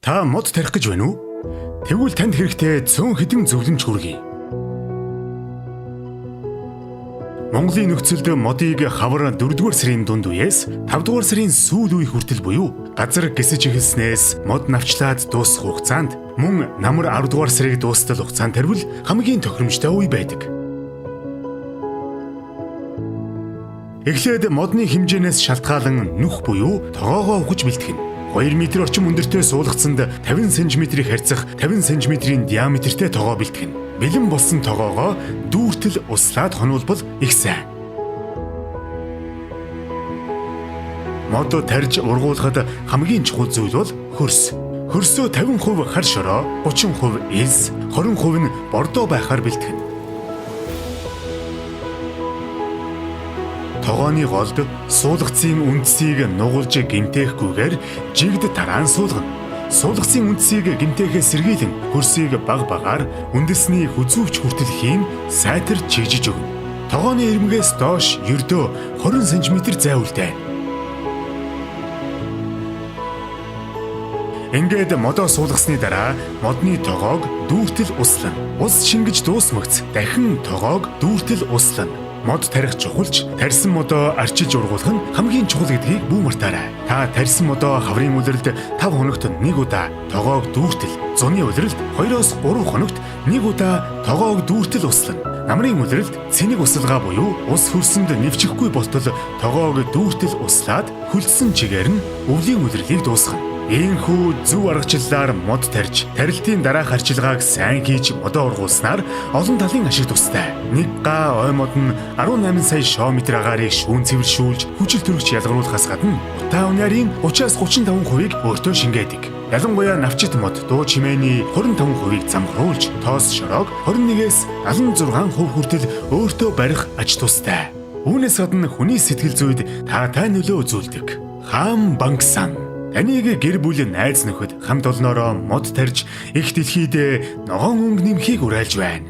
Та мод тарих гэж байна уу? Тэгвэл танд хэрэгтэй цөөн хэдэн зөвлөмж хүргэе. Монголын нөхцөлд модыг хавар 4-р сарын дунд үеэс 5-р сарын сүүл үе хүртэл буюу газар гисэж эхэлснээс мод навчлаад дуусах хугацаанд мөн намар 10-р сарыг дуустал хугацаанд тарвал хамгийн тохиромжтой үе байдаг. Эхлээд модны хэмжээнээс шалтгаалan нүх буюу тогоогоо ухаж бэлтгэнэ. 2 м орчим өндөртэй суулгацсанд 50 см-ийг харьцах 50 см-ийн диаметртэй тогоо бэлтгэнэ. Бэлэн болсон тогоогоо дүүртэл услаад хонуулбал их сайн. Мод тарьж ургуулахад хамгийн чухал зүйл бол хөрс. Хөрсөө 50% хар шороо, 30% элс, 20% нь бордоо байхаар бэлтгэнэ. Тогооны голд суулгацын үндсийг нугалж гэмтээхгүйгээр жигд тараан суулгана. Суулгацын үндсийг гэмтээхээс сэргийлэн хөрсийг баг багаар үндэсний хүзүүвч хүртэл хийн сайтар чигжиж өгнө. Тогооны ирмэгээс доош ердөө 20 см зайвалтай. Ингээд модоо суулгасны дараа модны тоогоог дүүртэл услана. Ус шингэж дуусмагц дахин тоогоог дүүртэл услана. Мод тарих чухалч тарьсан модоо арчиж ургуулах нь хамгийн чухал гэдгийг бүү мартаарай. Та тарьсан модоо хаврын улиралд 5 хоногт 1 удаа тоогоог дүүртэл, зуны улиралд 2-3 хоногт 1 удаа тоогоог дүүртэл услана. Намрын улиралд цэник усалгаа буюу ус хөрсөнд нэвчихгүй болтол тоогоог дүүртэл услаад хөлдсөн чигээр нь өвлийн улирлыг дуусгана. Ийхүү зөв аргачлалаар мод тарьж, тарилтын дараах арчилгааг сайн хийж модоо ургуулснаар олон талын ашиг тустай. Нэг га ой мод нь 18 сая шометр агаарыг шүүн цэвэршүүлж, хүчил төрөгч ялгаруулахаас гадна утаа унаарийн 30-35%-ийг өөртөө шингээдэг. Ялангуяа навчит мод дуу чимээний 25%-ийг замхруулж, тоос шороог 21-ээс 76% хүртэл өөртөө барих ач тустай. Үүнээс гадна хүний сэтгэл зүйд таатай нөлөө үзүүлдэг. Хаан Бангсан таныг гэр бүл найз нөхөд хамт олноороо мод тарьж их дэлхийд ногоон өнгө нэмхийг уриалж байна.